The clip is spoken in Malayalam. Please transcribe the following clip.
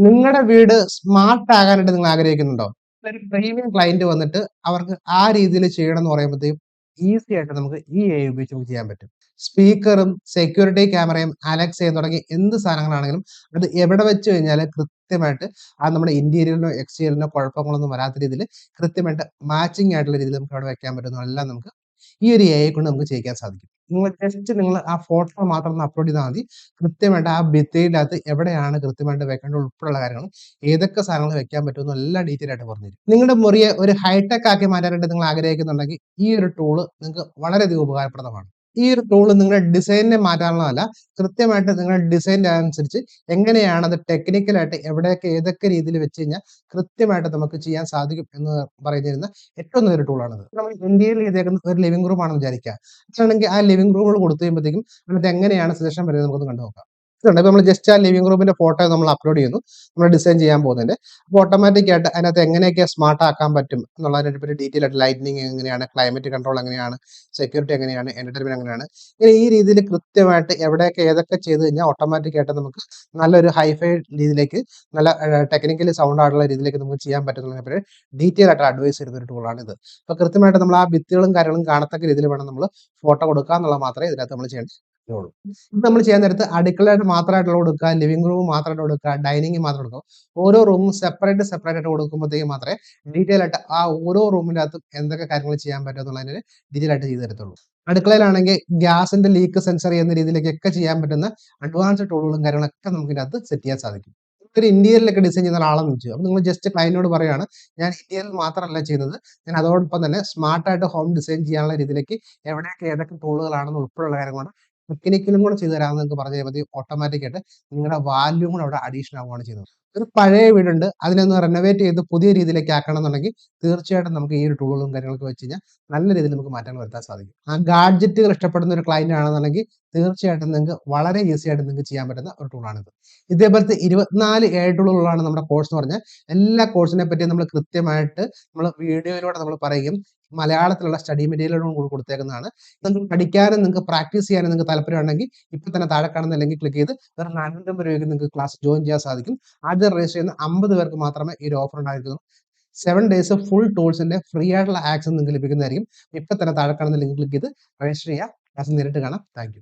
നിങ്ങളുടെ വീട് സ്മാർട്ട് ആകാനായിട്ട് നിങ്ങൾ ആഗ്രഹിക്കുന്നുണ്ടോ? ഒരു പ്രീമിയം ക്ലയന്റ് വന്നിട്ട് അവർക്ക് ആ രീതിയിൽ ചെയ്യണം എന്ന് പറയുമ്പോഴത്തേക്കും ഈസി ആയിട്ട് നമുക്ക് ഈ എ ഉപയോഗിച്ച് നമുക്ക് ചെയ്യാൻ പറ്റും. സ്പീക്കറും സെക്യൂരിറ്റി ക്യാമറയും അലക്സയും തുടങ്ങി എന്ത് സാധനങ്ങളാണെങ്കിലും അത് എവിടെ വെച്ച് കഴിഞ്ഞാൽ കൃത്യമായിട്ട് ആ നമ്മുടെ ഇന്റീരിയറിനോ എക്സ്റ്റീരിയറിനോ കുഴപ്പങ്ങളൊന്നും വരാത്ത രീതിയിൽ കൃത്യമായിട്ട് മാച്ചിങ് ആയിട്ടുള്ള രീതിയിൽ നമുക്ക് അവിടെ വെക്കാൻ പറ്റുന്നതെല്ലാം നമുക്ക് ഈ ഒരു എ കൊണ്ട് നമുക്ക് ചെയ്യിക്കാൻ സാധിക്കും. നിങ്ങൾ ആ ഫോട്ടോ മാത്രം ഒന്ന് അപ്ലോഡ് ചെയ്താൽ മതി. കൃത്യമായിട്ട് ആ ഭിത്തിയുടെ എവിടെയാണ് കൃത്യമായിട്ട് വെക്കേണ്ടത് ഉൾപ്പെടെയുള്ള കാര്യങ്ങൾ ഏതൊക്കെ സാധനങ്ങൾ വെക്കാൻ പറ്റുമെന്ന് എല്ലാം ഡീറ്റെയിൽ ആയിട്ട് പറഞ്ഞു തരും. നിങ്ങളുടെ മുറിയെ ഒരു ഹൈടെക് ആക്കി മാറ്റാനായിട്ട് നിങ്ങൾ ആഗ്രഹിക്കുന്നുണ്ടെങ്കിൽ ഈ ഒരു ടൂള് നിങ്ങൾക്ക് വളരെയധികം ഉപകാരപ്രദമാണ്. ഈ ഒരു ടൂള് നിങ്ങളുടെ ഡിസൈനിനെ മാറ്റാനുള്ളതല്ല, കൃത്യമായിട്ട് നിങ്ങളുടെ ഡിസൈനിന്റെ അനുസരിച്ച് എങ്ങനെയാണ് അത് ടെക്നിക്കലായിട്ട് എവിടെയൊക്കെ ഏതൊക്കെ രീതിയിൽ വെച്ച് കഴിഞ്ഞാൽ കൃത്യമായിട്ട് നമുക്ക് ചെയ്യാൻ സാധിക്കും എന്ന് പറഞ്ഞു ഏറ്റവും നല്ലൊരു ടൂളാണിത്. നമ്മൾ ഇന്ത്യയിൽ ചെയ്തേക്കുന്ന ഒരു ലിവിംഗ് റൂം ആണെന്ന് വിചാരിക്കുക. അങ്ങനെയാണെങ്കിൽ ആ ലിവിംഗ് റൂമുകൾ കൊടുത്തു കഴിയുമ്പോഴത്തേക്കും അതിനകത്ത് എങ്ങനെയാണ് സജഷൻ വരുന്നത് നമുക്കൊന്ന് കണ്ടു നോക്കാം. ഇതുണ്ട്. ഇപ്പൊ നമ്മൾ ജസ്റ്റ് ആ ലിവിംഗ് റൂമിന്റെ ഫോട്ടോ നമ്മൾ അപ്ലോഡ് ചെയ്യുന്നു. നമ്മൾ ഡിസൈൻ ചെയ്യാൻ പോകുന്നതിന്റെ. അപ്പോൾ ഓട്ടോമാറ്റിക് ആയിട്ട് അതിനകത്ത് എങ്ങനെയൊക്കെ സ്മാർട്ട് ആക്കാൻ പറ്റും എന്നുള്ളതിനെ പറ്റി ഡീറ്റെയിൽ ആയിട്ട് ലൈറ്റിനിങ് എങ്ങനെയാണ്, ക്ലൈമറ്റ് കൺട്രോൾ എങ്ങനെയാണ്, സെക്യൂരിറ്റി എങ്ങനെയാണ്, എന്റർടൈൻമെന്റ് എങ്ങനെയാണ്, ഇങ്ങനെ ഈ രീതിയിൽ കൃത്യമായിട്ട് എവിടെയൊക്കെ ഏതൊക്കെ ചെയ്ത് കഴിഞ്ഞാൽ ഓട്ടോമാറ്റിക് ആയിട്ട് നമുക്ക് നല്ലൊരു ഹൈഫൈ രീതിയിലേക്ക് നല്ല ടെക്നിക്കലി സൗണ്ട് ആയിട്ടുള്ള രീതിയിലേക്ക് നമുക്ക് ചെയ്യാൻ പറ്റുന്നതിനെ പറ്റി ഡീറ്റെയിൽ ആയിട്ട് അഡ്വൈസ് ചെയ്യുന്ന ഒരു ടൂളാണ് ഇത്. അപ്പൊ കൃത്യമായിട്ട് നമ്മൾ ആ ഭിത്തികളും കാര്യങ്ങളും കാണത്തക്ക രീതിയിൽ വേണം നമ്മൾ ഫോട്ടോ കൊടുക്കുക എന്നുള്ളത് മാത്രമേ ഇതിനകത്ത് നമ്മൾ ചെയ്യേണ്ട ഉള്ളൂ. ഇത് നമ്മൾ ചെയ്യാൻ നേരത്ത് അടുക്കളയായിട്ട് മാത്രമായിട്ടുള്ള കൊടുക്കുക, ലിവിംഗ് റൂം മാത്രമായിട്ട് കൊടുക്കുക, ഡൈനിങ് മാത്രം കൊടുക്കുക. ഓരോ റൂമും സെപ്പറേറ്റ് സെപ്പറേറ്റ് ആയിട്ട് കൊടുക്കുമ്പോഴത്തേക്കും മാത്രമേ ഡീറ്റെയിൽ ആയിട്ട് ആ ഓരോ റൂമിന്റെ അകത്തും എന്തൊക്കെ കാര്യങ്ങൾ ചെയ്യാൻ പറ്റും എന്നുള്ളതിന് ഡീറ്റെയിൽ ആയിട്ട് ചെയ്തു തരത്തുള്ളൂ. അടുക്കളയിലാണെങ്കിൽ ഗ്യാസിന്റെ ലീക്ക് സെൻസർ ചെയ്യുന്ന രീതിയിലേക്കൊക്കെ ചെയ്യാൻ പറ്റുന്ന അഡ്വാൻസ്ഡ് ടൂളുകളും കാര്യങ്ങളൊക്കെ നമുക്ക് ഇതിനകത്ത് സെറ്റ് ചെയ്യാൻ സാധിക്കും. ഒരു ഇന്റീരിയറിലൊക്കെ ഡിസൈൻ ചെയ്യുന്ന ഒരാളെന്ന് വെച്ചു. അപ്പൊ നിങ്ങൾ ജസ്റ്റ് ക്ലയന്റിനോട് പറയാണ്, ഞാൻ ഇന്റീരിയർ മാത്രമല്ല ചെയ്യുന്നത്, ഞാൻ അതോടൊപ്പം തന്നെ സ്മാർട്ടായിട്ട് ഹോം ഡിസൈൻ ചെയ്യാനുള്ള രീതിയിലേക്ക് എവിടെയൊക്കെ ഏതൊക്കെ ടൂളുകളാണെന്ന് ഉൾപ്പെടെയുള്ള കാര്യങ്ങളാണ് ടെക്നിക്കലും കൂടെ ചെയ്തു തരാമെന്ന് നിങ്ങൾക്ക് പറഞ്ഞു കഴിയുമ്പോൾ ഓട്ടോമാറ്റിക് ആയിട്ട് നിങ്ങളുടെ വാല്യൂം കൂടെ അവിടെ അഡീഷൻ ആവുകയാണ് ചെയ്യുന്നത്. ഒരു പഴയ വീടുണ്ട്, അതിനൊന്ന് റെനോവേറ്റ് ചെയ്ത് പുതിയ രീതിയിലേക്ക് ആക്കണം എന്നുണ്ടെങ്കിൽ തീർച്ചയായിട്ടും നമുക്ക് ഈ ഒരു ടൂളുകളും കാര്യങ്ങളൊക്കെ വെച്ച് കഴിഞ്ഞാൽ നല്ല രീതിയിൽ നമുക്ക് മാറ്റങ്ങൾ വരുത്താൻ സാധിക്കും. ആ ഗാഡ്ജറ്റുകൾ ഇഷ്ടപ്പെടുന്ന ഒരു ക്ലയന്റ് ആണെന്നുണ്ടെങ്കിൽ തീർച്ചയായിട്ടും നിങ്ങൾക്ക് വളരെ ഈസി ആയിട്ട് നിങ്ങൾക്ക് ചെയ്യാൻ പറ്റുന്ന ഒരു ടൂളാണിത്. ഇതേപോലത്തെ 24 AI ടൂളുകളാണ് നമ്മുടെ കോഴ്സ് എന്ന് പറഞ്ഞാൽ. എല്ലാ കോഴ്സിനെ പറ്റി നമ്മൾ കൃത്യമായിട്ട് നമ്മൾ വീഡിയോയിലൂടെ നമ്മൾ പറയുകയും മലയാളത്തിലുള്ള സ്റ്റഡി മെറ്റീരിയലുകളും കൂടി കൊടുത്തേക്കുന്നതാണ്. നിങ്ങൾക്ക് പഠിക്കാനും നിങ്ങൾക്ക് പ്രാക്ടീസ് ചെയ്യാനും നിങ്ങൾക്ക് താല്പര്യമുണ്ടെങ്കിൽ ഇപ്പൊ തന്നെ താഴെ കാണുന്ന ലിങ്ക് ക്ലിക്ക് ചെയ്ത് വെറും 450 രൂപയ്ക്ക് നിങ്ങൾക്ക് ക്ലാസ് ജോയിൻ ചെയ്യാൻ സാധിക്കും. ആദ്യം രജിസ്റ്റർ ചെയ്യുന്ന 50 പേർക്ക് മാത്രമേ ഈ ഒരു ഓഫർ ഉണ്ടായിരിക്കുള്ളൂ. 7 ഡേയ്സ് ഫുൾ ടൂൾസിന്റെ ഫ്രീ ആയിട്ടുള്ള ആക്സസ് നിങ്ങൾക്ക് ലഭിക്കുന്നതായിരിക്കും. ഇപ്പൊ തന്നെ താഴെ കാണുന്ന ലിങ്ക് ക്ലിക്ക് ചെയ്ത് രജിസ്റ്റർ ചെയ്യുക. ക്ലാസ് നേരിട്ട് കാണാം. Thank you.